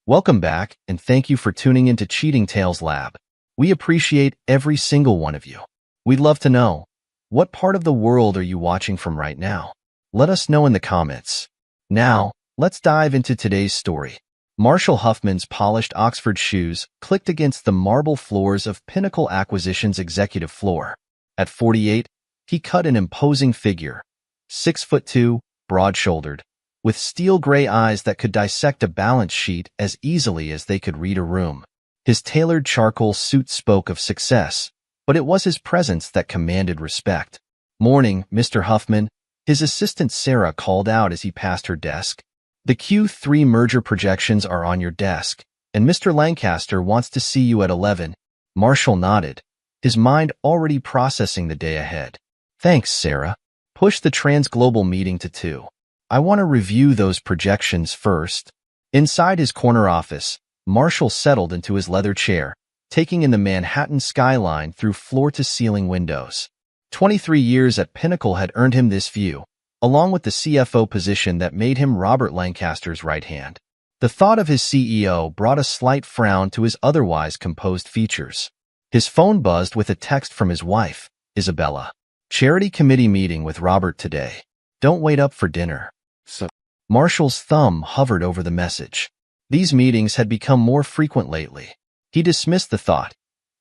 Welcome back, and thank you for tuning into Cheating Tales Lab. We appreciate every single one of you. We'd love to know, what part of the world are you watching from right now? Let us know in the comments. Now, let's dive into today's story. Marshall Huffman's polished Oxford shoes clicked against the marble floors of Pinnacle Acquisition's executive floor. At 48, he cut an imposing figure, 6'2", broad-shouldered, with steel gray eyes that could dissect a balance sheet as easily as they could read a room. His tailored charcoal suit spoke of success, but it was his presence that commanded respect. "Morning, Mr. Huffman," his assistant Sarah called out as he passed her desk. "The Q3 merger projections are on your desk, and Mr. Lancaster wants to see you at 11. Marshall nodded, his mind already processing the day ahead. "Thanks, Sarah. Push the Transglobal meeting to 2. I want to review those projections first." Inside his corner office, Marshall settled into his leather chair, taking in the Manhattan skyline through floor-to-ceiling windows. 23 years at Pinnacle had earned him this view, along with the CFO position that made him Robert Lancaster's right hand. The thought of his CEO brought a slight frown to his otherwise composed features. His phone buzzed with a text from his wife, Isabella. "Charity committee meeting with Robert today. Don't wait up for dinner." Marshall's thumb hovered over the message. These meetings had become more frequent lately. He dismissed the thought.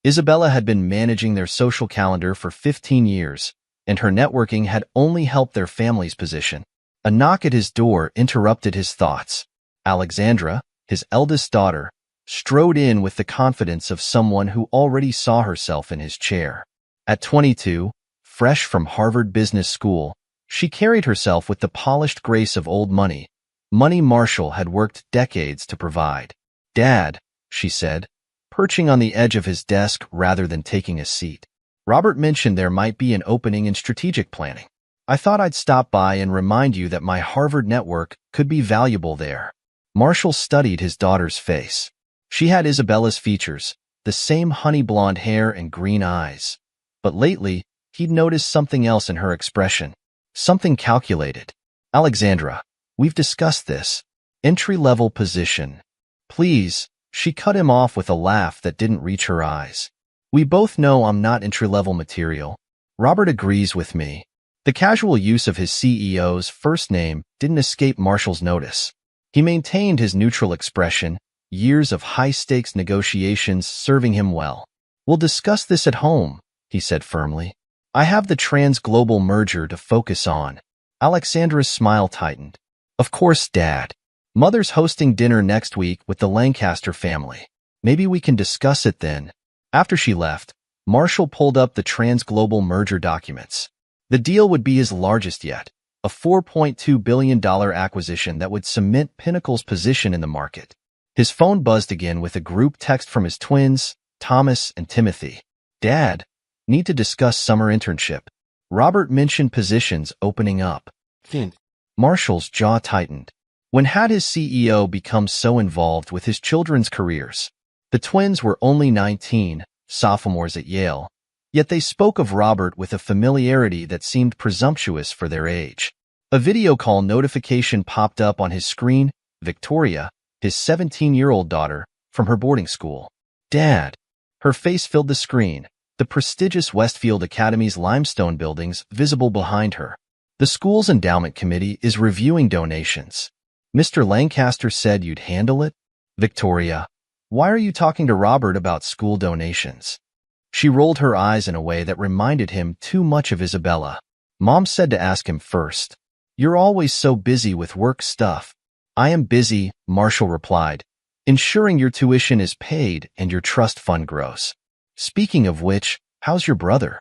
Isabella had been managing their social calendar for 15 years, and her networking had only helped their family's position. A knock at his door interrupted his thoughts. Alexandra, his eldest daughter, strode in with the confidence of someone who already saw herself in his chair. At 22, fresh from Harvard Business School, she carried herself with the polished grace of old money Marshall had worked decades to provide. "Dad," she said, perching on the edge of his desk rather than taking a seat. "Robert mentioned there might be an opening in strategic planning. I thought I'd stop by and remind you that my Harvard network could be valuable there." Marshall studied his daughter's face. She had Isabella's features, the same honey blonde hair and green eyes. But lately, he'd noticed something else in her expression. Something calculated. "Alexandra, we've discussed this. Entry-level position. Please," she cut him off with a laugh that didn't reach her eyes. "We both know I'm not entry-level material. Robert agrees with me." The casual use of his CEO's first name didn't escape Marshall's notice. He maintained his neutral expression, years of high-stakes negotiations serving him well. "We'll discuss this at home," he said firmly. "I have the Transglobal merger to focus on." Alexandra's smile tightened. "Of course, Dad. Mother's hosting dinner next week with the Lancaster family. Maybe we can discuss it then." After she left, Marshall pulled up the Transglobal merger documents. The deal would be his largest yet, a $4.2 billion acquisition that would cement Pinnacle's position in the market. His phone buzzed again with a group text from his twins, Thomas and Timothy. "Dad, need to discuss summer internship. Robert mentioned positions opening up." Marshall's jaw tightened. When had his CEO become so involved with his children's careers? The twins were only 19, sophomores at Yale, yet they spoke of Robert with a familiarity that seemed presumptuous for their age. A video call notification popped up on his screen, Victoria, his 17-year-old daughter, from her boarding school. "Dad." Her face filled the screen, the prestigious Westfield Academy's limestone buildings visible behind her. "The school's endowment committee is reviewing donations. Mr. Lancaster said you'd handle it?" "Victoria, why are you talking to Robert about school donations?" She rolled her eyes in a way that reminded him too much of Isabella. "Mom said to ask him first. You're always so busy with work stuff." "I am busy," Marshall replied, "ensuring your tuition is paid and your trust fund grows. Speaking of which, how's your brother?"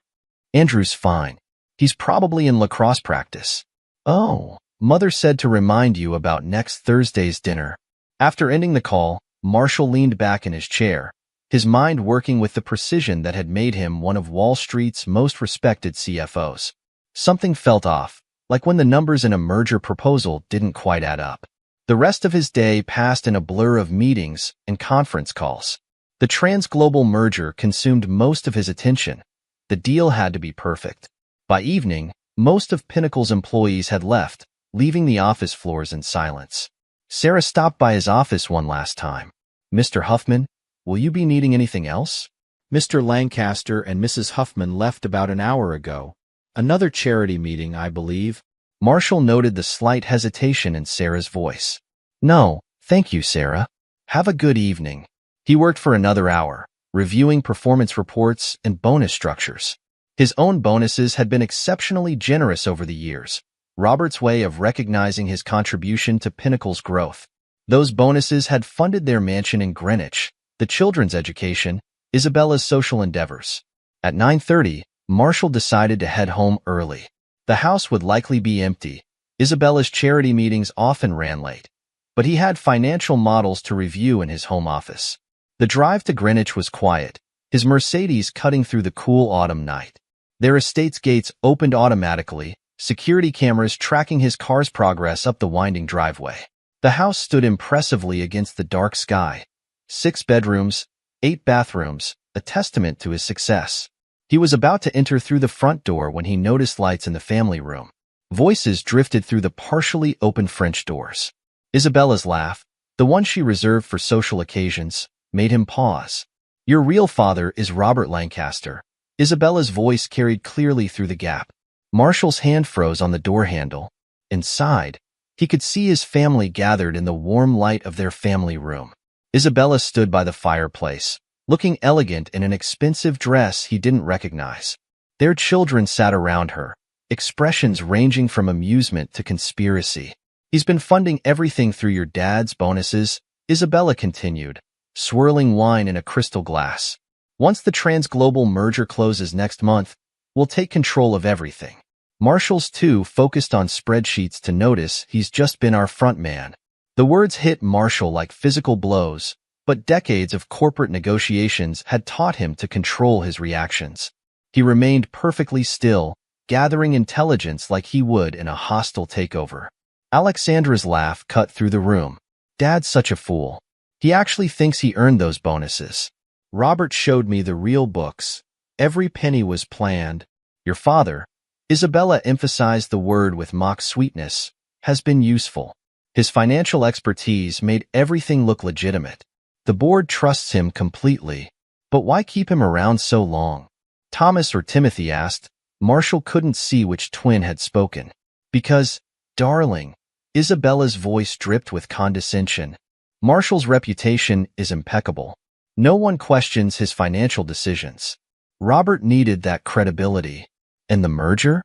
"Andrew's fine. He's probably in lacrosse practice." "Oh, Mother said to remind you about next Thursday's dinner." After ending the call, Marshall leaned back in his chair, his mind working with the precision that had made him one of Wall Street's most respected CFOs. Something felt off, like when the numbers in a merger proposal didn't quite add up. The rest of his day passed in a blur of meetings and conference calls. The Transglobal merger consumed most of his attention. The deal had to be perfect. By evening, most of Pinnacle's employees had left, leaving the office floors in silence. Sarah stopped by his office one last time. Mr. Huffman, will you be needing anything else? Mr. Lancaster and Mrs. Huffman left about an hour ago. Another charity meeting, I believe. Marshall noted the slight hesitation in Sarah's voice. No, thank you, Sarah. Have a good evening. He worked for another hour, reviewing performance reports and bonus structures. His own bonuses had been exceptionally generous over the years, Robert's way of recognizing his contribution to Pinnacle's growth. Those bonuses had funded their mansion in Greenwich, the children's education, Isabella's social endeavors. At 9:30, Marshall decided to head home early. The house would likely be empty. Isabella's charity meetings often ran late, but he had financial models to review in his home office. The drive to Greenwich was quiet, his Mercedes cutting through the cool autumn night. Their estate's gates opened automatically, security cameras tracking his car's progress up the winding driveway. The house stood impressively against the dark sky. 6 bedrooms, 8 bathrooms, a testament to his success. He was about to enter through the front door when he noticed lights in the family room. Voices drifted through the partially open French doors. Isabella's laugh, the one she reserved for social occasions, made him pause. Your real father is Robert Lancaster. Isabella's voice carried clearly through the gap. Marshall's hand froze on the door handle. Inside, he could see his family gathered in the warm light of their family room. Isabella stood by the fireplace, looking elegant in an expensive dress he didn't recognize. Their children sat around her, expressions ranging from amusement to conspiracy. He's been funding everything through your dad's bonuses, Isabella continued, swirling wine in a crystal glass. Once the Transglobal merger closes next month, we'll take control of everything. Marshall's too focused on spreadsheets to notice he's just been our front man. The words hit Marshall like physical blows, but decades of corporate negotiations had taught him to control his reactions. He remained perfectly still, gathering intelligence like he would in a hostile takeover. Alexandra's laugh cut through the room. Dad's such a fool. He actually thinks he earned those bonuses. Robert showed me the real books. Every penny was planned. Your father, Isabella emphasized the word with mock sweetness, has been useful. His financial expertise made everything look legitimate. The board trusts him completely. But why keep him around so long? Thomas or Timothy asked. Marshall couldn't see which twin had spoken. Because, darling, Isabella's voice dripped with condescension. Marshall's reputation is impeccable. No one questions his financial decisions. Robert needed that credibility. And the merger?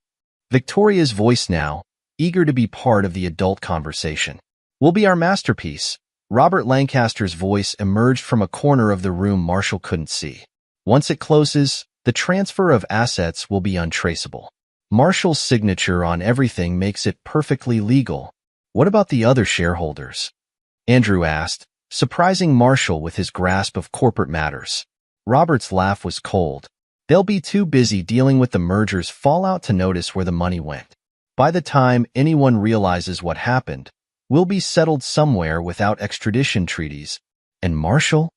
Victoria's voice now, eager to be part of the adult conversation. Will be our masterpiece. Robert Lancaster's voice emerged from a corner of the room Marshall couldn't see. Once it closes, the transfer of assets will be untraceable. Marshall's signature on everything makes it perfectly legal. What about the other shareholders? Andrew asked, surprising Marshall with his grasp of corporate matters. Robert's laugh was cold. They'll be too busy dealing with the merger's fallout to notice where the money went. By the time anyone realizes what happened, we'll be settled somewhere without extradition treaties. And Marshall?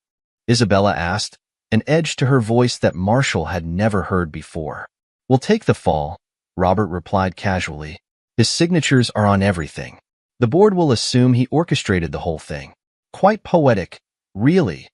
Isabella asked, an edge to her voice that Marshall had never heard before. We'll take the fall, Robert replied casually. His signatures are on everything. The board will assume he orchestrated the whole thing. Quite poetic, really.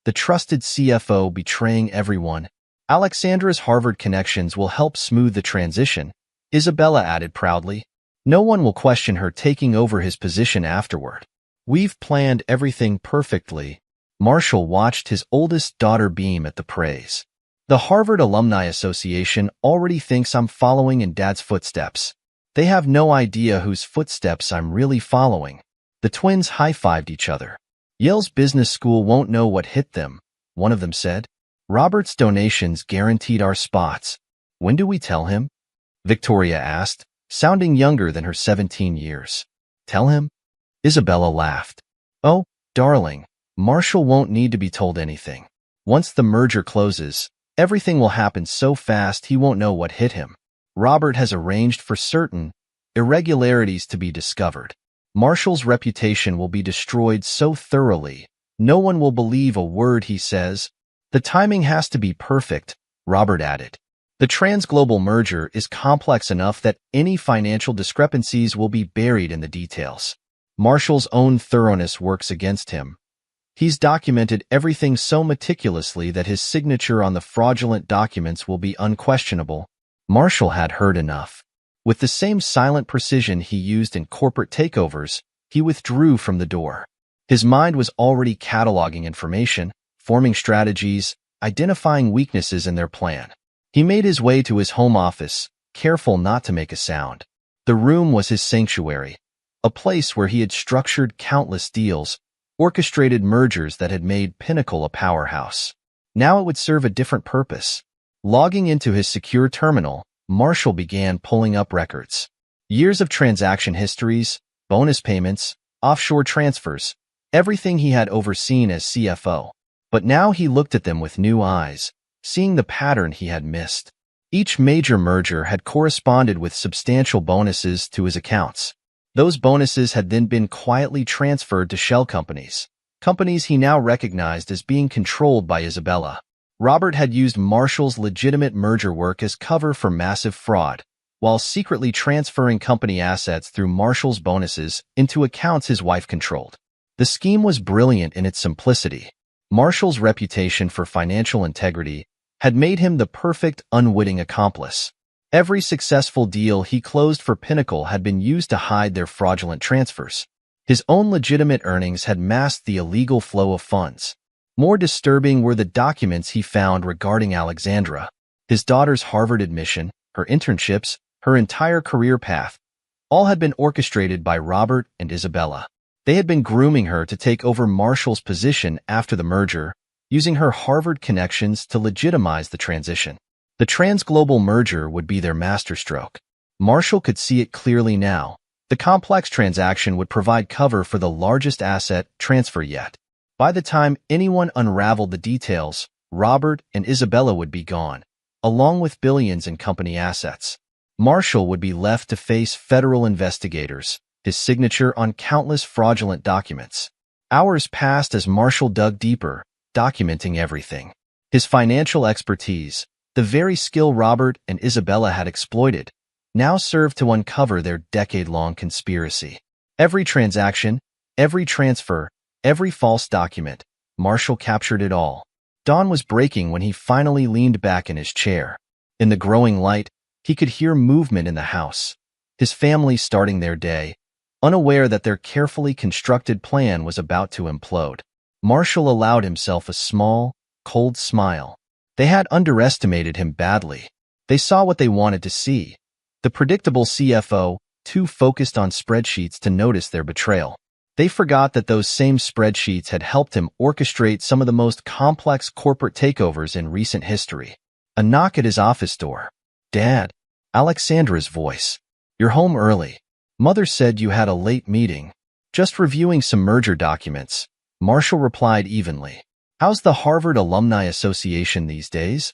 The trusted CFO betraying everyone. Alexandra's Harvard connections will help smooth the transition, Isabella added proudly. No one will question her taking over his position afterward. We've planned everything perfectly. Marshall watched his oldest daughter beam at the praise. The Harvard Alumni Association already thinks I'm following in Dad's footsteps. They have no idea whose footsteps I'm really following. The twins high-fived each other. Yale's business school won't know what hit them, one of them said. Robert's donations guaranteed our spots. When do we tell him? Victoria asked, sounding younger than her 17 years. Tell him? Isabella laughed. Oh, darling, Marshall won't need to be told anything. Once the merger closes, everything will happen so fast he won't know what hit him. Robert has arranged for certain irregularities to be discovered. Marshall's reputation will be destroyed so thoroughly, no one will believe a word he says. The timing has to be perfect, Robert added. The Transglobal merger is complex enough that any financial discrepancies will be buried in the details. Marshall's own thoroughness works against him. He's documented everything so meticulously that his signature on the fraudulent documents will be unquestionable. Marshall had heard enough. With the same silent precision he used in corporate takeovers, he withdrew from the door. His mind was already cataloging information, forming strategies, identifying weaknesses in their plan. He made his way to his home office, careful not to make a sound. The room was his sanctuary, a place where he had structured countless deals, orchestrated mergers that had made Pinnacle a powerhouse. Now it would serve a different purpose. Logging into his secure terminal, Marshall began pulling up records. Years of transaction histories, bonus payments, offshore transfers, everything he had overseen as CFO. But now he looked at them with new eyes, seeing the pattern he had missed. Each major merger had corresponded with substantial bonuses to his accounts. Those bonuses had then been quietly transferred to shell companies, companies he now recognized as being controlled by Isabella. Robert had used Marshall's legitimate merger work as cover for massive fraud, while secretly transferring company assets through Marshall's bonuses into accounts his wife controlled. The scheme was brilliant in its simplicity. Marshall's reputation for financial integrity had made him the perfect unwitting accomplice. Every successful deal he closed for Pinnacle had been used to hide their fraudulent transfers. His own legitimate earnings had masked the illegal flow of funds. More disturbing were the documents he found regarding Alexandra. His daughter's Harvard admission, her internships, her entire career path, all had been orchestrated by Robert and Isabella. They had been grooming her to take over Marshall's position after the merger, using her Harvard connections to legitimize the transition. The transglobal merger would be their masterstroke. Marshall could see it clearly now. The complex transaction would provide cover for the largest asset transfer yet. By the time anyone unraveled the details, Robert and Isabella would be gone, along with billions in company assets. Marshall would be left to face federal investigators, his signature on countless fraudulent documents. Hours passed as Marshall dug deeper, documenting everything. His financial expertise, the very skill Robert and Isabella had exploited, now served to uncover their decade-long conspiracy. Every transaction, every transfer, every false document, Marshall captured it all. Dawn was breaking when he finally leaned back in his chair. In the growing light, he could hear movement in the house, his family starting their day, unaware that their carefully constructed plan was about to implode. Marshall allowed himself a small, cold smile. They had underestimated him badly. They saw what they wanted to see. The predictable CFO, too focused on spreadsheets to notice their betrayal. They forgot that those same spreadsheets had helped him orchestrate some of the most complex corporate takeovers in recent history. A knock at his office door. "Dad," Alexandra's voice. "You're home early. Mother said you had a late meeting." "Just reviewing some merger documents," Marshall replied evenly. "How's the Harvard Alumni Association these days?"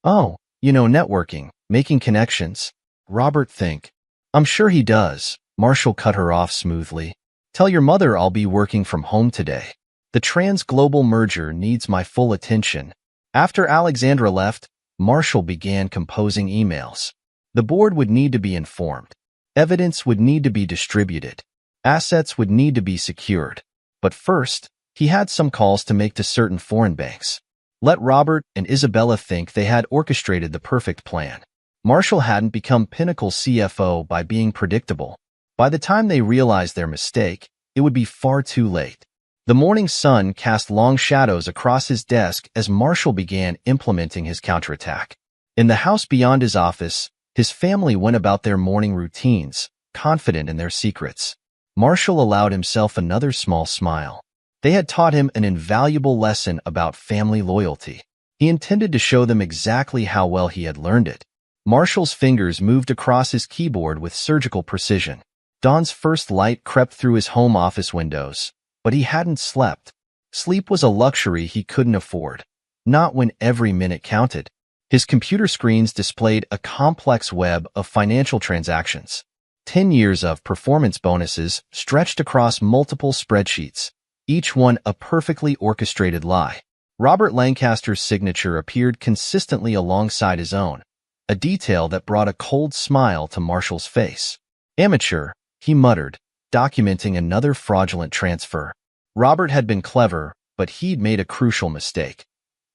"Oh, networking, making connections." "Robert think." "I'm sure he does." Marshall cut her off smoothly. "Tell your mother I'll be working from home today. The trans-global merger needs my full attention." After Alexandra left, Marshall began composing emails. The board would need to be informed. Evidence would need to be distributed. Assets would need to be secured. But first, he had some calls to make to certain foreign banks. Let Robert and Isabella think they had orchestrated the perfect plan. Marshall hadn't become Pinnacle CFO by being predictable. By the time they realized their mistake, it would be far too late. The morning sun cast long shadows across his desk as Marshall began implementing his counterattack. In the house beyond his office, his family went about their morning routines, confident in their secrets. Marshall allowed himself another small smile. They had taught him an invaluable lesson about family loyalty. He intended to show them exactly how well he had learned it. Marshall's fingers moved across his keyboard with surgical precision. Dawn's first light crept through his home office windows, but he hadn't slept. Sleep was a luxury he couldn't afford, not when every minute counted. His computer screens displayed a complex web of financial transactions. 10 years of performance bonuses stretched across multiple spreadsheets, each one a perfectly orchestrated lie. Robert Lancaster's signature appeared consistently alongside his own, a detail that brought a cold smile to Marshall's face. "Amateur," he muttered, documenting another fraudulent transfer. Robert had been clever, but he'd made a crucial mistake.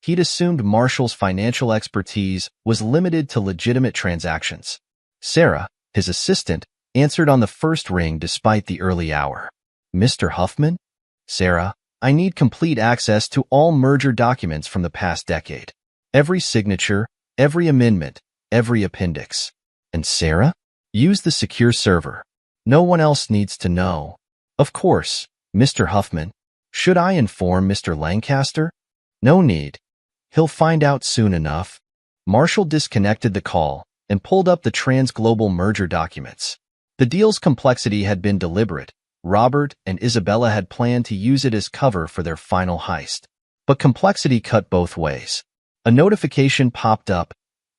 He'd assumed Marshall's financial expertise was limited to legitimate transactions. Sarah, his assistant, answered on the first ring despite the early hour. "Mr. Huffman?" "Sarah, I need complete access to all merger documents from the past decade. Every signature, every amendment, every appendix." "And Sarah?" "Use the secure server. No one else needs to know." "Of course, Mr. Huffman. Should I inform Mr. Lancaster?" "No need. He'll find out soon enough." Marshall disconnected the call and pulled up the Transglobal merger documents. The deal's complexity had been deliberate. Robert and Isabella had planned to use it as cover for their final heist. But complexity cut both ways. A notification popped up,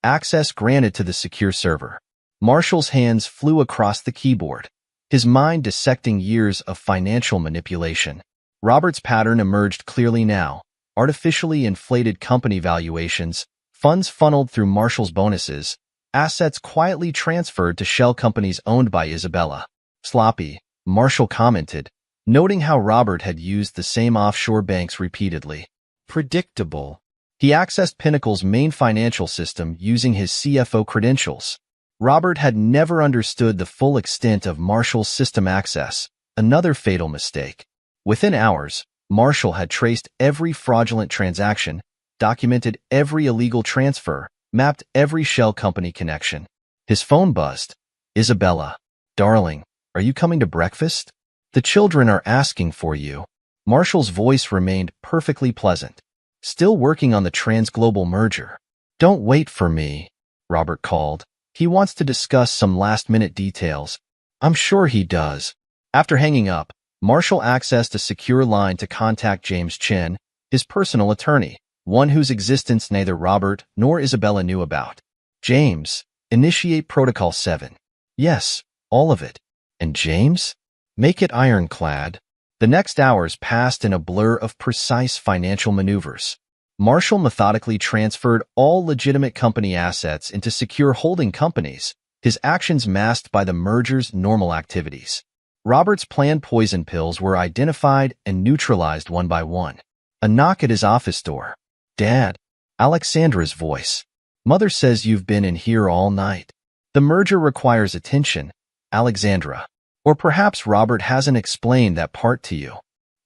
access granted to the secure server. Marshall's hands flew across the keyboard, his mind dissecting years of financial manipulation. Robert's pattern emerged clearly now. Artificially inflated company valuations, funds funneled through Marshall's bonuses, assets quietly transferred to shell companies owned by Isabella. "Sloppy," Marshall commented, noting how Robert had used the same offshore banks repeatedly. "Predictable." He accessed Pinnacle's main financial system using his CFO credentials. Robert had never understood the full extent of Marshall's system access, another fatal mistake. Within hours, Marshall had traced every fraudulent transaction, documented every illegal transfer, mapped every shell company connection. His phone buzzed. "Isabella, darling, are you coming to breakfast? The children are asking for you." Marshall's voice remained perfectly pleasant. "Still working on the Transglobal merger." "Don't wait for me," Robert called. "He wants to discuss some last-minute details." "I'm sure he does." After hanging up, Marshall accessed a secure line to contact James Chen, his personal attorney, one whose existence neither Robert nor Isabella knew about. "James, initiate Protocol 7. "Yes, all of it." "And James?" "Make it ironclad." The next hours passed in a blur of precise financial maneuvers. Marshall methodically transferred all legitimate company assets into secure holding companies, his actions masked by the merger's normal activities. Robert's planned poison pills were identified and neutralized one by one. A knock at his office door. "Dad." Alexandra's voice. "Mother says you've been in here all night." "The merger requires attention, Alexandra. Or perhaps Robert hasn't explained that part to you."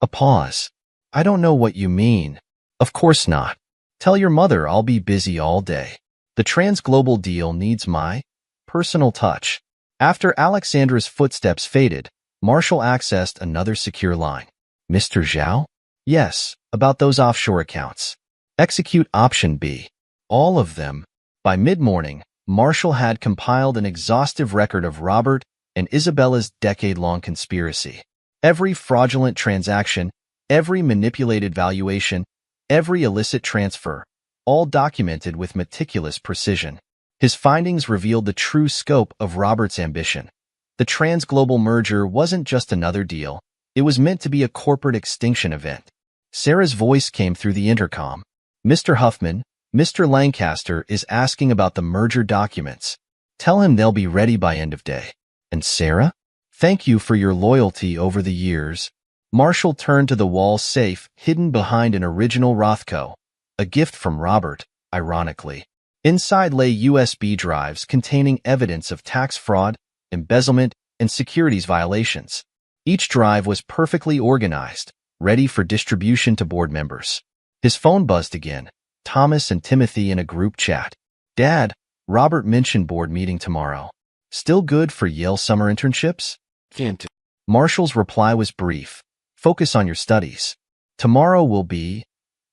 A pause. "I don't know what you mean." "Of course not. Tell your mother I'll be busy all day. The Transglobal deal needs my personal touch." After Alexandra's footsteps faded, Marshall accessed another secure line. "Mr. Zhao?" "Yes, about those offshore accounts." "Execute option B." "All of them." By mid-morning, Marshall had compiled an exhaustive record of Robert and Isabella's decade-long conspiracy. Every fraudulent transaction, every manipulated valuation, every illicit transfer, all documented with meticulous precision. His findings revealed the true scope of Robert's ambition. The Transglobal merger wasn't just another deal. It was meant to be a corporate extinction event. Sarah's voice came through the intercom. "Mr. Huffman, Mr. Lancaster is asking about the merger documents. Tell him they'll be ready by end of day." "And Sarah? Thank you for your loyalty over the years." Marshall turned to the wall safe hidden behind an original Rothko, a gift from Robert, ironically. Inside lay USB drives containing evidence of tax fraud, embezzlement, and securities violations. Each drive was perfectly organized, ready for distribution to board members. His phone buzzed again. Thomas and Timothy in a group chat. "Dad, Robert mentioned board meeting tomorrow. Still good for Yale summer internships?" Can't. Marshall's reply was brief. "Focus on your studies. Tomorrow will be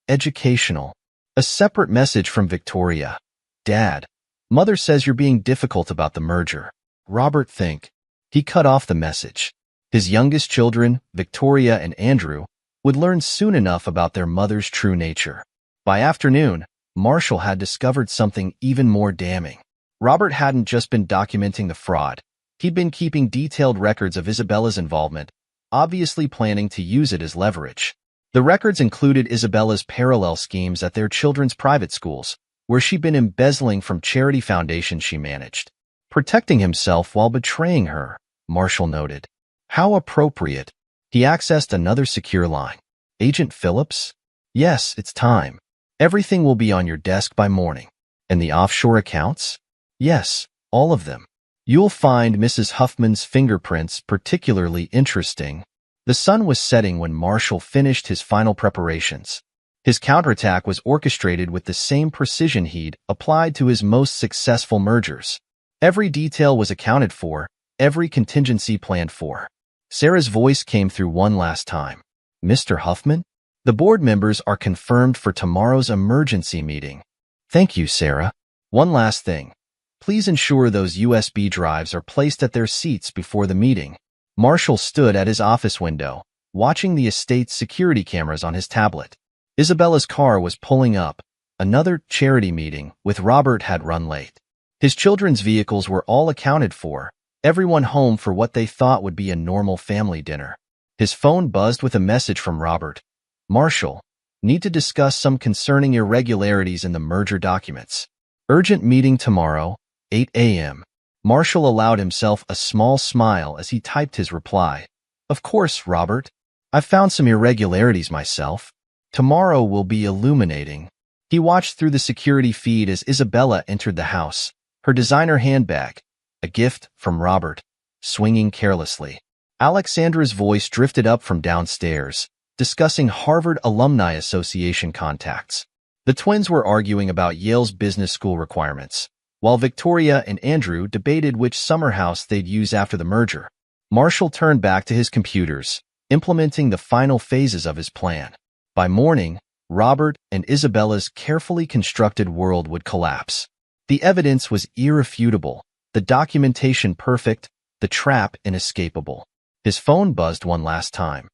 educational." A separate message from Victoria. "Dad, Mother says you're being difficult about the merger. Robert think." He cut off the message. His youngest children, Victoria and Andrew, would learn soon enough about their mother's true nature. By afternoon, Marshall had discovered something even more damning. Robert hadn't just been documenting the fraud. He'd been keeping detailed records of Isabella's involvement, obviously planning to use it as leverage. The records included Isabella's parallel schemes at their children's private schools, where she'd been embezzling from charity foundations she managed. Protecting himself while betraying her, Marshall noted. How appropriate. He accessed another secure line. Agent Phillips? Yes, it's time. Everything will be on your desk by morning. And the offshore accounts? Yes, all of them. You'll find Mrs. Huffman's fingerprints particularly interesting. The sun was setting when Marshall finished his final preparations. His counterattack was orchestrated with the same precision he'd applied to his most successful mergers. Every detail was accounted for, every contingency planned for. Sarah's voice came through one last time. Mr. Huffman? The board members are confirmed for tomorrow's emergency meeting. Thank you, Sarah. One last thing. Please ensure those USB drives are placed at their seats before the meeting. Marshall stood at his office window, watching the estate's security cameras on his tablet. Isabella's car was pulling up. Another charity meeting with Robert had run late. His children's vehicles were all accounted for, everyone home for what they thought would be a normal family dinner. His phone buzzed with a message from Robert. Marshall, need to discuss some concerning irregularities in the merger documents. Urgent meeting tomorrow, 8 a.m. Marshall allowed himself a small smile as he typed his reply. Of course, Robert. I've found some irregularities myself. Tomorrow will be illuminating. He watched through the security feed as Isabella entered the house, her designer handbag, a gift from Robert, swinging carelessly. Alexandra's voice drifted up from downstairs, discussing Harvard Alumni Association contacts. The twins were arguing about Yale's business school requirements, while Victoria and Andrew debated which summer house they'd use after the merger. Marshall turned back to his computers, implementing the final phases of his plan. By morning, Robert and Isabella's carefully constructed world would collapse. The evidence was irrefutable, the documentation perfect, the trap inescapable. His phone buzzed one last time.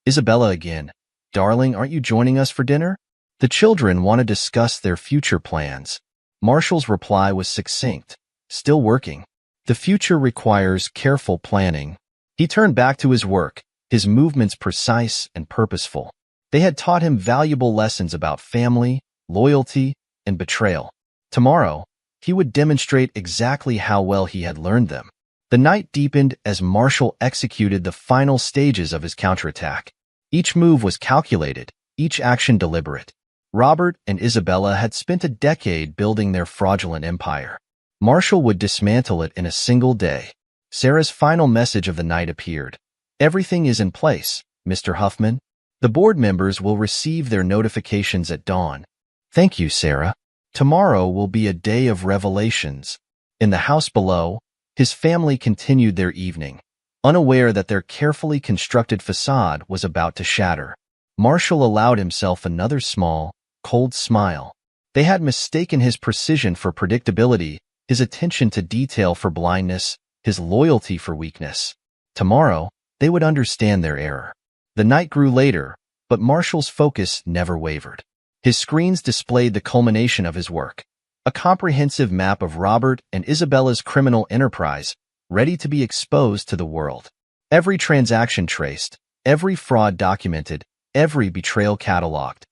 Isabella again. Darling, aren't you joining us for dinner? The children want to discuss their future plans. Marshall's reply was succinct. Still working. The future requires careful planning. He turned back to his work, his movements precise and purposeful. They had taught him valuable lessons about family, loyalty, and betrayal. Tomorrow, he would demonstrate exactly how well he had learned them. The night deepened as Marshall executed the final stages of his counterattack. Each move was calculated, each action deliberate. Robert and Isabella had spent a decade building their fraudulent empire. Marshall would dismantle it in a single day. Sarah's final message of the night appeared. Everything is in place, Mr. Huffman. The board members will receive their notifications at dawn. Thank you, Sarah. Tomorrow will be a day of revelations. In the house below, his family continued their evening, unaware that their carefully constructed facade was about to shatter. Marshall allowed himself another small, cold smile. They had mistaken his precision for predictability, his attention to detail for blindness, his loyalty for weakness. Tomorrow, they would understand their error. The night grew later, but Marshall's focus never wavered. His screens displayed the culmination of his work, a comprehensive map of Robert and Isabella's criminal enterprise, ready to be exposed to the world. Every transaction traced, every fraud documented, every betrayal cataloged.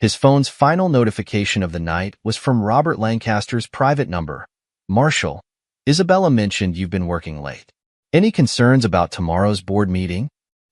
His phone's final notification of the night was from Robert Lancaster's private number. Marshall, Isabella mentioned you've been working late. Any concerns about tomorrow's board meeting?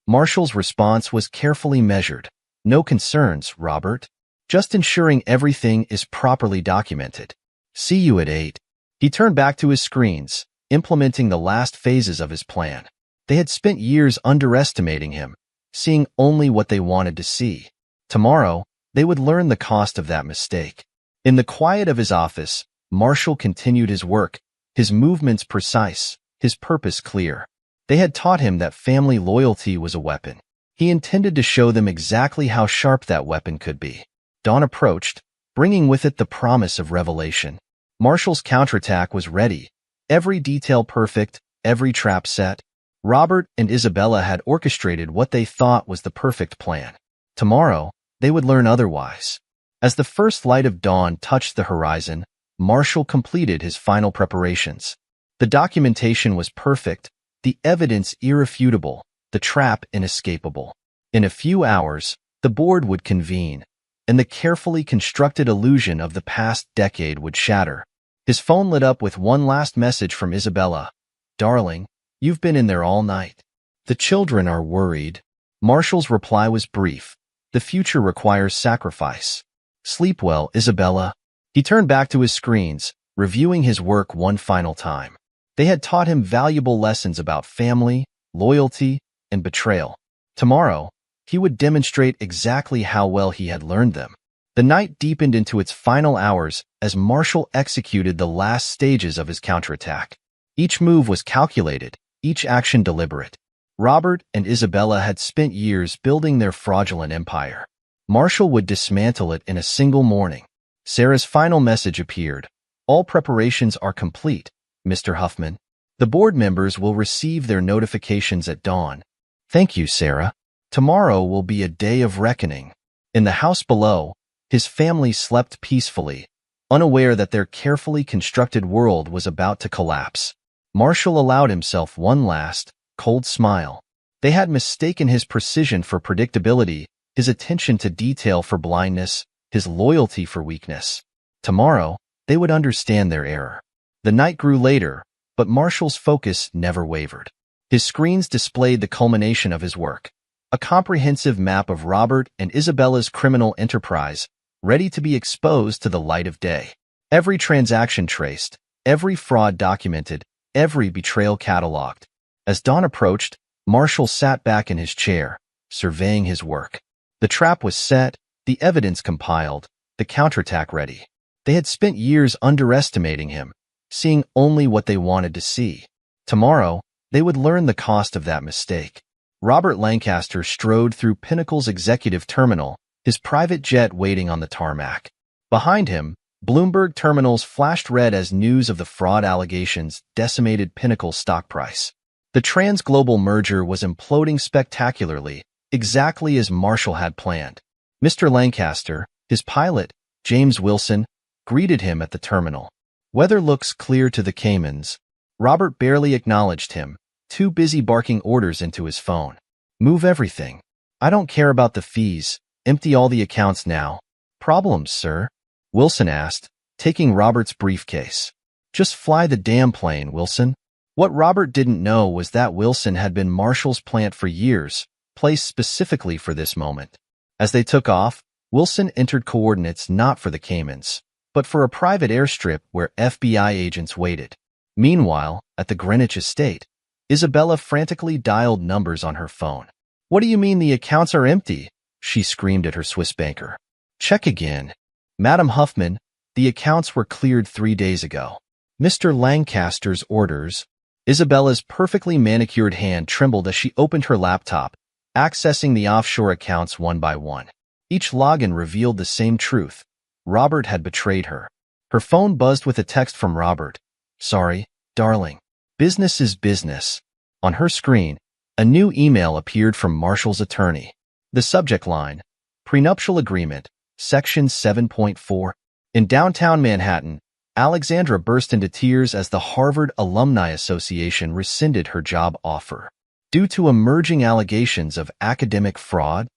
Marshall's response was carefully measured. No concerns, Robert. Just ensuring everything is properly documented. See you at 8. He turned back to his screens, implementing the last phases of his plan. They had spent years underestimating him, seeing only what they wanted to see. Tomorrow, they would learn the cost of that mistake. In the quiet of his office, Marshall continued his work, his movements precise, his purpose clear. They had taught him that family loyalty was a weapon. He intended to show them exactly how sharp that weapon could be. Dawn approached, bringing with it the promise of revelation. Marshall's counterattack was ready, every detail perfect, every trap set. Robert and Isabella had orchestrated what they thought was the perfect plan. Tomorrow, they would learn otherwise. As the first light of dawn touched the horizon, Marshall completed his final preparations. The documentation was perfect, the evidence irrefutable, the trap inescapable. In a few hours, the board would convene, and the carefully constructed illusion of the past decade would shatter. His phone lit up with one last message from Isabella. Darling, you've been in there all night. The children are worried. Marshall's reply was brief. The future requires sacrifice. Sleep well, Isabella. He turned back to his screens, reviewing his work one final time. They had taught him valuable lessons about family, loyalty, and betrayal. Tomorrow, he would demonstrate exactly how well he had learned them. The night deepened into its final hours as Marshall executed the last stages of his counterattack. Each move was calculated, each action deliberate. Robert and Isabella had spent years building their fraudulent empire. Marshall would dismantle it in a single morning. Sarah's final message appeared. All preparations are complete, Mr. Huffman. The board members will receive their notifications at dawn. Thank you, Sarah. Tomorrow will be a day of reckoning. In the house below, his family slept peacefully, unaware that their carefully constructed world was about to collapse. Marshall allowed himself one last, cold smile. They had mistaken his precision for predictability, his attention to detail for blindness, his loyalty for weakness. Tomorrow, they would understand their error. The night grew later, but Marshall's focus never wavered. His screens displayed the culmination of his work, a comprehensive map of Robert and Isabella's criminal enterprise, ready to be exposed to the light of day. Every transaction traced, every fraud documented, every betrayal cataloged. As dawn approached, Marshall sat back in his chair, surveying his work. The trap was set, the evidence compiled, the counterattack ready. They had spent years underestimating him, seeing only what they wanted to see. Tomorrow, they would learn the cost of that mistake. Robert Lancaster strode through Pinnacle's executive terminal, his private jet waiting on the tarmac. Behind him, Bloomberg terminals flashed red as news of the fraud allegations decimated Pinnacle's stock price. The trans-global merger was imploding spectacularly, exactly as Marshall had planned. Mr. Lancaster, his pilot, James Wilson, greeted him at the terminal. Weather looks clear to the Caymans. Robert barely acknowledged him, too busy barking orders into his phone. Move everything. I don't care about the fees. Empty all the accounts now. Problems, sir? Wilson asked, taking Robert's briefcase. Just fly the damn plane, Wilson. What Robert didn't know was that Wilson had been Marshall's plant for years, placed specifically for this moment. As they took off, Wilson entered coordinates not for the Caymans, but for a private airstrip where FBI agents waited. Meanwhile, at the Greenwich estate, Isabella frantically dialed numbers on her phone. What do you mean the accounts are empty? She screamed at her Swiss banker. Check again. Madam Huffman, the accounts were cleared 3 days ago. Mr. Lancaster's orders. Isabella's perfectly manicured hand trembled as she opened her laptop, accessing the offshore accounts one by one. Each login revealed the same truth. Robert had betrayed her. Her phone buzzed with a text from Robert. Sorry, darling. Business is business. On her screen, a new email appeared from Marshall's attorney. The subject line, Prenuptial Agreement, Section 7.4. In downtown Manhattan, Alexandra burst into tears as the Harvard Alumni Association rescinded her job offer. Due to emerging allegations of academic fraud,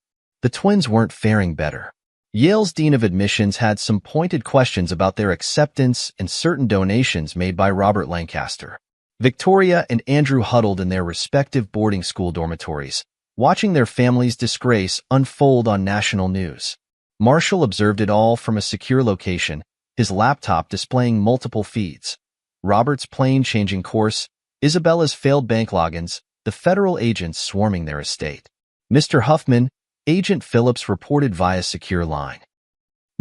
the twins weren't faring better. Yale's Dean of Admissions had some pointed questions about their acceptance and certain donations made by Robert Lancaster. Victoria and Andrew huddled in their respective boarding school dormitories, watching their family's disgrace unfold on national news. Marshall observed it all from a secure location, his laptop displaying multiple feeds. Robert's plane changing course, Isabella's failed bank logins, the federal agents swarming their estate. Mr. Huffman, Agent Phillips reported via secure line.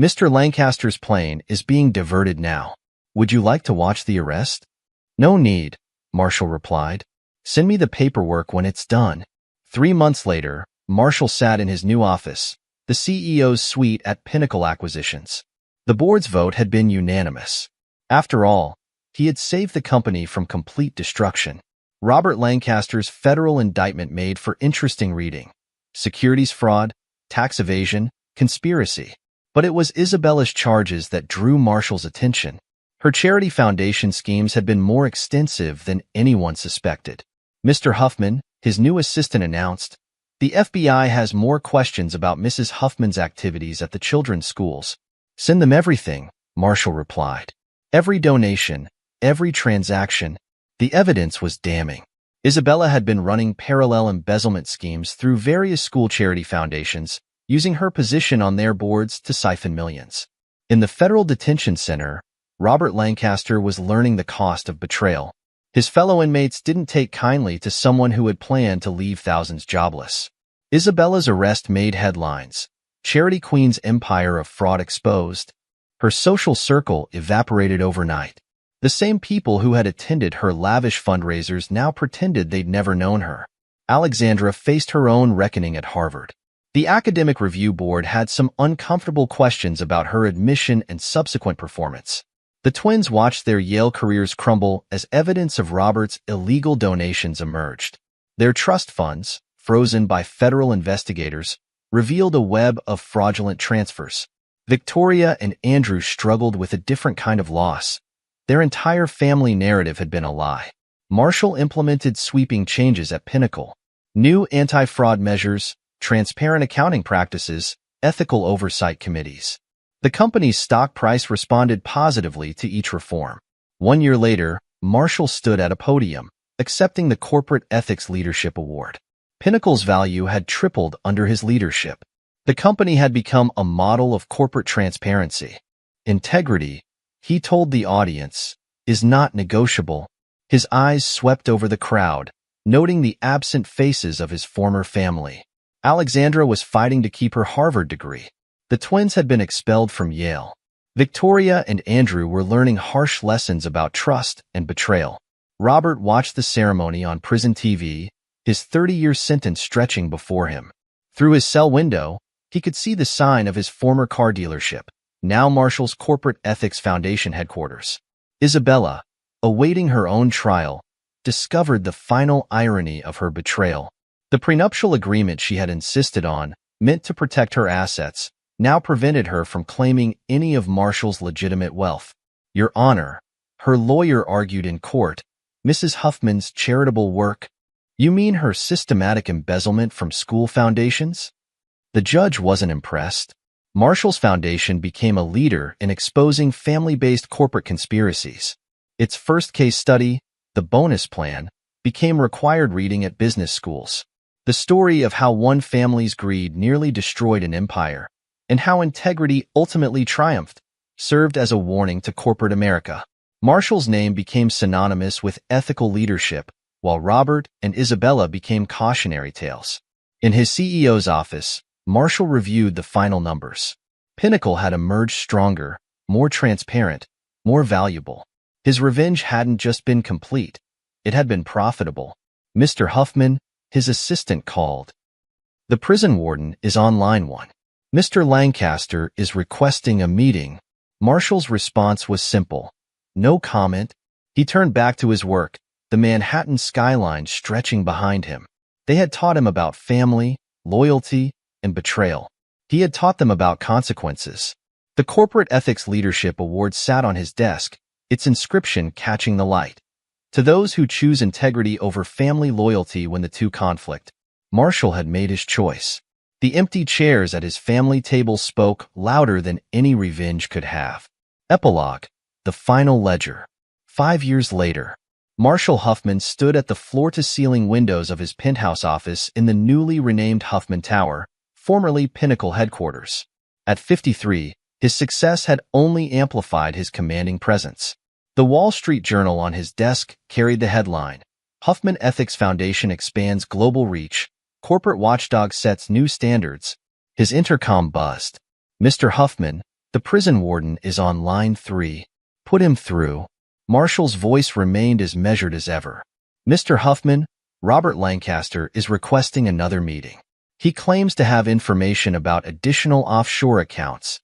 Mr. Lancaster's plane is being diverted now. Would you like to watch the arrest? No need, Marshall replied. Send me the paperwork when it's done. 3 months later, Marshall sat in his new office, the CEO's suite at Pinnacle Acquisitions. The board's vote had been unanimous. After all, he had saved the company from complete destruction. Robert Lancaster's federal indictment made for interesting reading. Securities fraud, tax evasion, conspiracy. But it was Isabella's charges that drew Marshall's attention. Her charity foundation schemes had been more extensive than anyone suspected. Mr. Huffman, his new assistant, announced, the FBI has more questions about Mrs. Huffman's activities at the children's schools. Send them everything, Marshall replied. Every donation, every transaction. The evidence was damning. Isabella had been running parallel embezzlement schemes through various school charity foundations, using her position on their boards to siphon millions. In the federal detention center, Robert Lancaster was learning the cost of betrayal. His fellow inmates didn't take kindly to someone who had planned to leave thousands jobless. Isabella's arrest made headlines. Charity Queen's empire of fraud exposed. Her social circle evaporated overnight. The same people who had attended her lavish fundraisers now pretended they'd never known her. Alexandra faced her own reckoning at Harvard. The Academic Review Board had some uncomfortable questions about her admission and subsequent performance. The twins watched their Yale careers crumble as evidence of Robert's illegal donations emerged. Their trust funds, frozen by federal investigators, revealed a web of fraudulent transfers. Victoria and Andrew struggled with a different kind of loss. Their entire family narrative had been a lie. Marshall implemented sweeping changes at Pinnacle. New anti-fraud measures, transparent accounting practices, ethical oversight committees. The company's stock price responded positively to each reform. 1 year later, Marshall stood at a podium, accepting the Corporate Ethics Leadership Award. Pinnacle's value had tripled under his leadership. The company had become a model of corporate transparency. Integrity, he told the audience, is not negotiable. His eyes swept over the crowd, noting the absent faces of his former family. Alexandra was fighting to keep her Harvard degree. The twins had been expelled from Yale. Victoria and Andrew were learning harsh lessons about trust and betrayal. Robert watched the ceremony on prison TV, his 30-year sentence stretching before him. Through his cell window, he could see the sign of his former car dealership, now Marshall's Corporate Ethics Foundation headquarters. Isabella, awaiting her own trial, discovered the final irony of her betrayal. The prenuptial agreement she had insisted on, meant to protect her assets, now prevented her from claiming any of Marshall's legitimate wealth. Your Honor, her lawyer argued in court, Mrs. Huffman's charitable work. You mean her systematic embezzlement from school foundations? The judge wasn't impressed. Marshall's foundation became a leader in exposing family-based corporate conspiracies. Its first case study, The Bonus Plan, became required reading at business schools. The story of how one family's greed nearly destroyed an empire, and how integrity ultimately triumphed, served as a warning to corporate America. Marshall's name became synonymous with ethical leadership, while Robert and Isabella became cautionary tales. In his CEO's office, Marshall reviewed the final numbers. Pinnacle had emerged stronger, more transparent, more valuable. His revenge hadn't just been complete, it had been profitable. Mr. Huffman, his assistant called. The prison warden is on line 1. Mr. Lancaster is requesting a meeting. Marshall's response was simple. No comment. He turned back to his work, the Manhattan skyline stretching behind him. They had taught him about family, loyalty, and betrayal. He had taught them about consequences. The Corporate Ethics Leadership Award sat on his desk, its inscription catching the light. To those who choose integrity over family loyalty when the two conflict, Marshall had made his choice. The empty chairs at his family table spoke louder than any revenge could have. Epilogue, the final ledger. 5 years later, Marshall Huffman stood at the floor-to-ceiling windows of his penthouse office in the newly renamed Huffman Tower, formerly Pinnacle headquarters. At 53, his success had only amplified his commanding presence. The Wall Street Journal on his desk carried the headline, Huffman Ethics Foundation expands global reach, corporate watchdog sets new standards. His intercom buzzed. Mr. Huffman, the prison warden is on line 3. Put him through. Marshall's voice remained as measured as ever. Mr. Huffman, Robert Lancaster is requesting another meeting. He claims to have information about additional offshore accounts.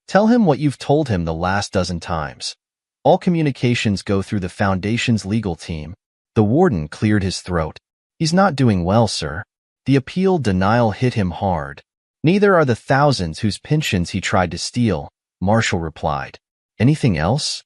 Tell him what you've told him the last dozen times. All communications go through the Foundation's legal team. The warden cleared his throat. He's not doing well, sir. The appeal denial hit him hard. Neither are the thousands whose pensions he tried to steal, Marshall replied. Anything else?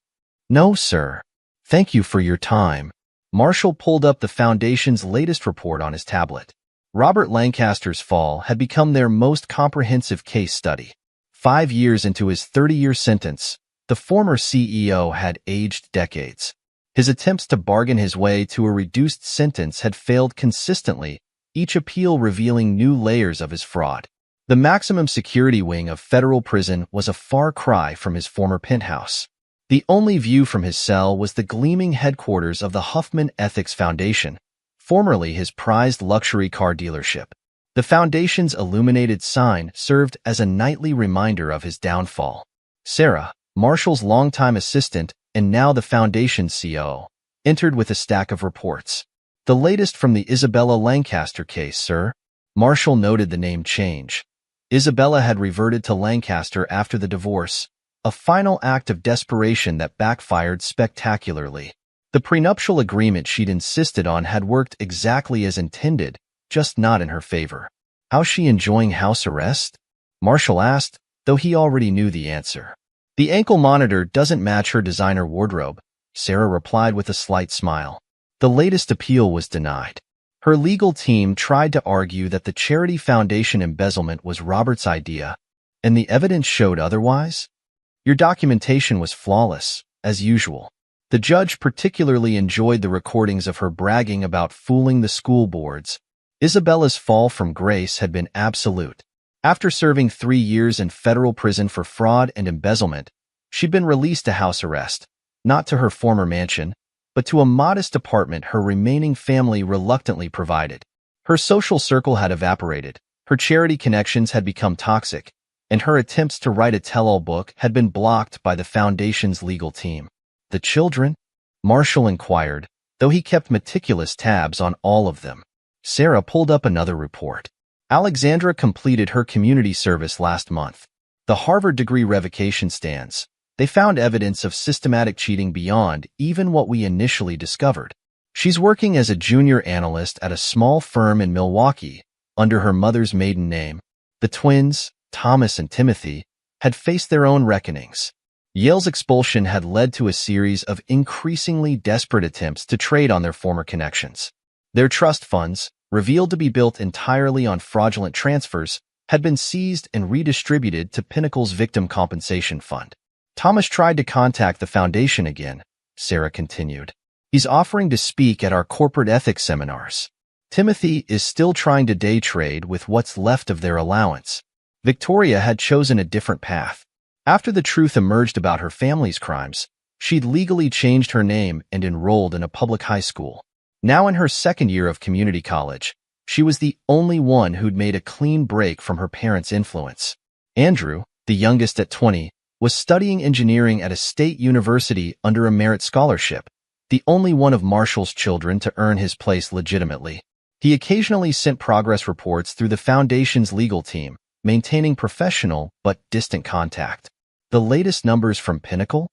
No, sir. Thank you for your time. Marshall pulled up the Foundation's latest report on his tablet. Robert Lancaster's fall had become their most comprehensive case study. 5 years into his 30-year sentence, the former CEO had aged decades. His attempts to bargain his way to a reduced sentence had failed consistently, each appeal revealing new layers of his fraud. The maximum security wing of federal prison was a far cry from his former penthouse. The only view from his cell was the gleaming headquarters of the Huffman Ethics Foundation, formerly his prized luxury car dealership. The foundation's illuminated sign served as a nightly reminder of his downfall. Sarah, Marshall's longtime assistant and now the foundation's COO, entered with a stack of reports. The latest from the Isabella Lancaster case, sir. Marshall noted the name change. Isabella had reverted to Lancaster after the divorce, a final act of desperation that backfired spectacularly. The prenuptial agreement she'd insisted on had worked exactly as intended, just not in her favor. How's she enjoying house arrest? Marshall asked, though he already knew the answer. The ankle monitor doesn't match her designer wardrobe, Sarah replied with a slight smile. The latest appeal was denied. Her legal team tried to argue that the Charity Foundation embezzlement was Robert's idea, and the evidence showed otherwise. Your documentation was flawless, as usual. The judge particularly enjoyed the recordings of her bragging about fooling the school boards. Isabella's fall from grace had been absolute. After serving 3 years in federal prison for fraud and embezzlement, she'd been released to house arrest, not to her former mansion, but to a modest apartment her remaining family reluctantly provided. Her social circle had evaporated, her charity connections had become toxic, and her attempts to write a tell-all book had been blocked by the foundation's legal team. The children? Marshall inquired, though he kept meticulous tabs on all of them. Sarah pulled up another report. Alexandra completed her community service last month. The Harvard degree revocation stands. They found evidence of systematic cheating beyond even what we initially discovered. She's working as a junior analyst at a small firm in Milwaukee under her mother's maiden name. The twins, Thomas and Timothy, had faced their own reckonings. Yale's expulsion had led to a series of increasingly desperate attempts to trade on their former connections. Their trust funds, revealed to be built entirely on fraudulent transfers, had been seized and redistributed to Pinnacle's Victim Compensation Fund. Thomas tried to contact the foundation again, Sarah continued. He's offering to speak at our corporate ethics seminars. Timothy is still trying to day trade with what's left of their allowance. Victoria had chosen a different path. After the truth emerged about her family's crimes, she'd legally changed her name and enrolled in a public high school. Now in her second year of community college, she was the only one who'd made a clean break from her parents' influence. Andrew, the youngest at 20, was studying engineering at a state university under a merit scholarship, the only one of Marshall's children to earn his place legitimately. He occasionally sent progress reports through the foundation's legal team, maintaining professional but distant contact. The latest numbers from Pinnacle?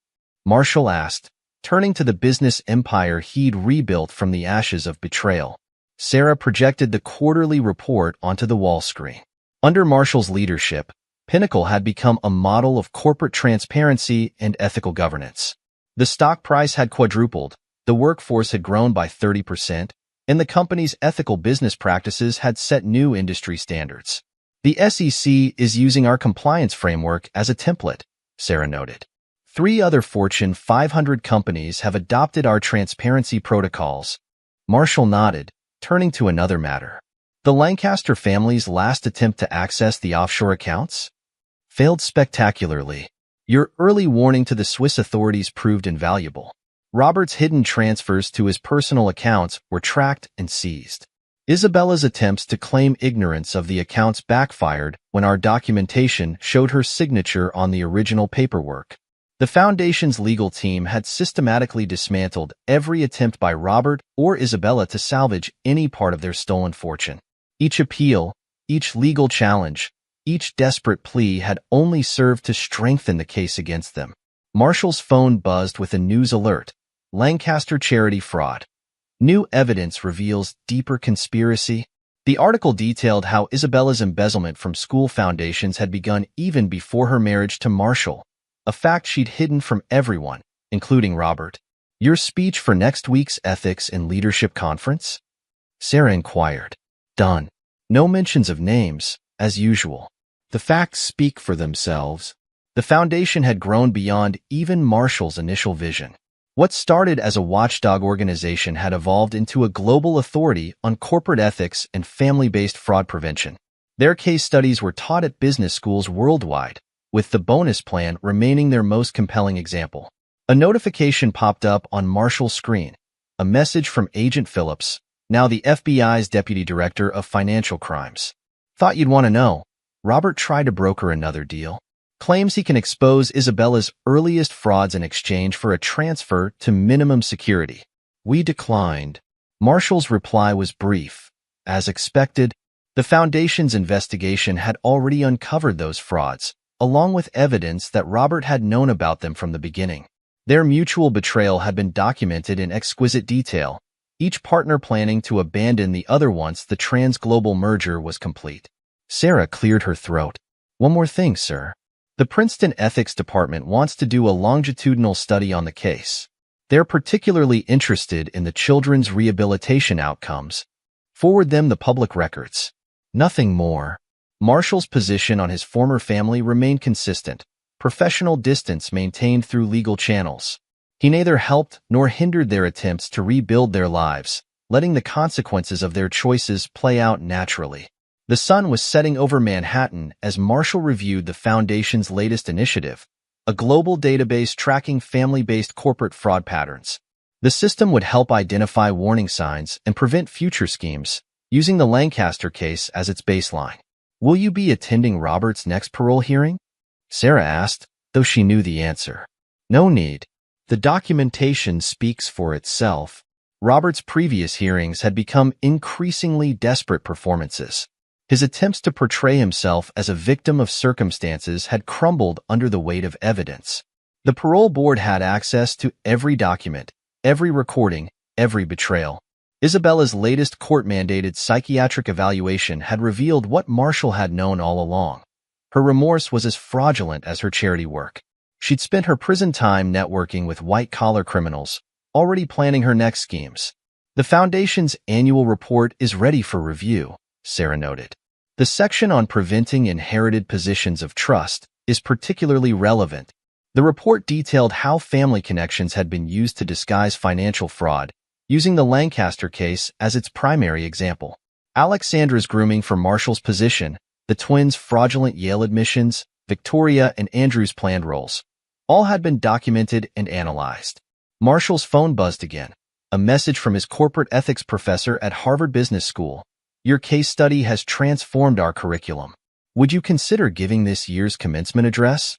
Marshall asked, turning to the business empire he'd rebuilt from the ashes of betrayal. Sarah projected the quarterly report onto the wall screen. Under Marshall's leadership, Pinnacle had become a model of corporate transparency and ethical governance. The stock price had quadrupled, the workforce had grown by 30%, and the company's ethical business practices had set new industry standards. The SEC is using our compliance framework as a template, Sarah noted. 3 other Fortune 500 companies have adopted our transparency protocols. Marshall nodded, turning to another matter. The Lancaster family's last attempt to access the offshore accounts? Failed spectacularly. Your early warning to the Swiss authorities proved invaluable. Robert's hidden transfers to his personal accounts were tracked and seized. Isabella's attempts to claim ignorance of the accounts backfired when our documentation showed her signature on the original paperwork. The foundation's legal team had systematically dismantled every attempt by Robert or Isabella to salvage any part of their stolen fortune. Each appeal, each legal challenge, each desperate plea had only served to strengthen the case against them. Marshall's phone buzzed with a news alert. Lancaster charity fraud. New evidence reveals deeper conspiracy. The article detailed how Isabella's embezzlement from school foundations had begun even before her marriage to Marshall, a fact she'd hidden from everyone, including Robert. Your speech for next week's Ethics and Leadership Conference? Sarah inquired. Done. No mentions of names, as usual. The facts speak for themselves. The foundation had grown beyond even Marshall's initial vision. What started as a watchdog organization had evolved into a global authority on corporate ethics and family-based fraud prevention. Their case studies were taught at business schools worldwide, with the bonus plan remaining their most compelling example. A notification popped up on Marshall's screen, a message from Agent Phillips, now the FBI's Deputy Director of Financial Crimes. Thought you'd want to know. Robert tried to broker another deal. Claims he can expose Isabella's earliest frauds in exchange for a transfer to minimum security. We declined. Marshall's reply was brief. As expected, the Foundation's investigation had already uncovered those frauds, along with evidence that Robert had known about them from the beginning. Their mutual betrayal had been documented in exquisite detail, each partner planning to abandon the other once the trans-global merger was complete. Sarah cleared her throat. One more thing, sir. The Princeton Ethics Department wants to do a longitudinal study on the case. They're particularly interested in the children's rehabilitation outcomes. Forward them the public records. Nothing more. Marshall's position on his former family remained consistent, professional distance maintained through legal channels. He neither helped nor hindered their attempts to rebuild their lives, letting the consequences of their choices play out naturally. The sun was setting over Manhattan as Marshall reviewed the Foundation's latest initiative, a global database tracking family-based corporate fraud patterns. The system would help identify warning signs and prevent future schemes, using the Lancaster case as its baseline. Will you be attending Robert's next parole hearing? Sarah asked, though she knew the answer. No need. The documentation speaks for itself. Robert's previous hearings had become increasingly desperate performances. His attempts to portray himself as a victim of circumstances had crumbled under the weight of evidence. The parole board had access to every document, every recording, every betrayal. Isabella's latest court-mandated psychiatric evaluation had revealed what Marshall had known all along. Her remorse was as fraudulent as her charity work. She'd spent her prison time networking with white-collar criminals, already planning her next schemes. The Foundation's annual report is ready for review, Sarah noted. The section on preventing inherited positions of trust is particularly relevant. The report detailed how family connections had been used to disguise financial fraud, using the Lancaster case as its primary example. Alexandra's grooming for Marshall's position, the twins' fraudulent Yale admissions, Victoria and Andrew's planned roles, all had been documented and analyzed. Marshall's phone buzzed again, a message from his corporate ethics professor at Harvard Business School. Your case study has transformed our curriculum. Would you consider giving this year's commencement address?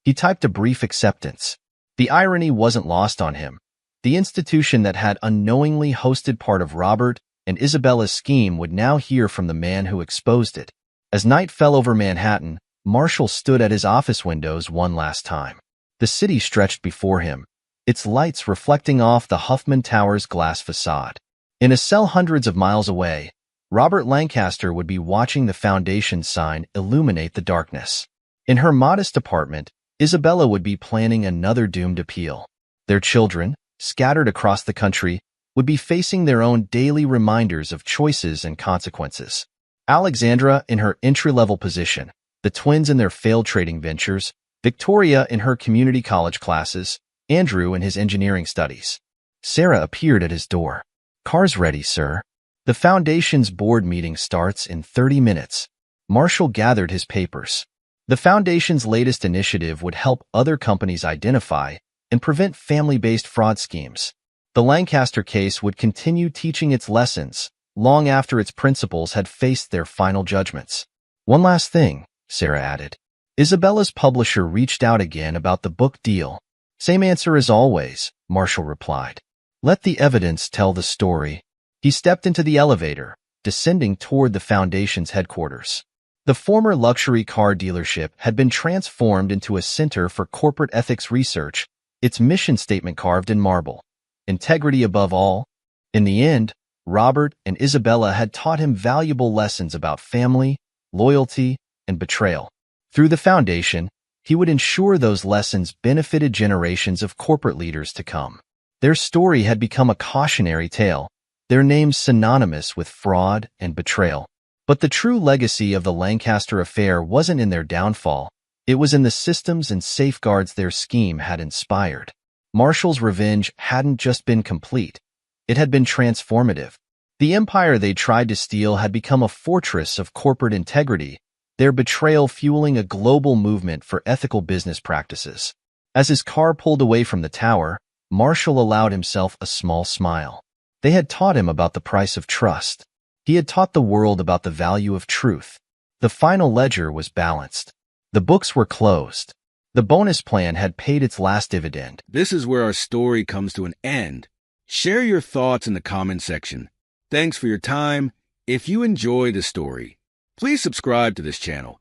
He typed a brief acceptance. The irony wasn't lost on him. The institution that had unknowingly hosted part of Robert and Isabella's scheme would now hear from the man who exposed it. As night fell over Manhattan, Marshall stood at his office windows one last time. The city stretched before him, its lights reflecting off the Huffman Tower's glass facade. In a cell hundreds of miles away, Robert Lancaster would be watching the Foundation's sign illuminate the darkness. In her modest apartment, Isabella would be planning another doomed appeal. Their children, scattered across the country, would be facing their own daily reminders of choices and consequences. Alexandra in her entry-level position, the twins in their failed trading ventures, Victoria in her community college classes, Andrew in his engineering studies. Sarah appeared at his door. Car's ready, sir. The Foundation's board meeting starts in 30 minutes. Marshall gathered his papers. The Foundation's latest initiative would help other companies identify and prevent family-based fraud schemes. The Lancaster case would continue teaching its lessons long after its principals had faced their final judgments. One last thing, Sarah added. Isabella's publisher reached out again about the book deal. Same answer as always, Marshall replied. Let the evidence tell the story. He stepped into the elevator, descending toward the Foundation's headquarters. The former luxury car dealership had been transformed into a center for corporate ethics research, its mission statement carved in marble. Integrity above all. In the end, Robert and Isabella had taught him valuable lessons about family, loyalty, and betrayal. Through the Foundation, he would ensure those lessons benefited generations of corporate leaders to come. Their story had become a cautionary tale, their names synonymous with fraud and betrayal. But the true legacy of the Lancaster affair wasn't in their downfall, it was in the systems and safeguards their scheme had inspired. Marshall's revenge hadn't just been complete. It had been transformative. The empire they tried to steal had become a fortress of corporate integrity, their betrayal fueling a global movement for ethical business practices. As his car pulled away from the tower, Marshall allowed himself a small smile. They had taught him about the price of trust. He had taught the world about the value of truth. The final ledger was balanced. The books were closed. The bonus plan had paid its last dividend. This is where our story comes to an end. Share your thoughts in the comment section. Thanks for your time. If you enjoy the story, please subscribe to this channel.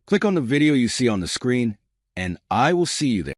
Click on the video you see on the screen, and I will see you there.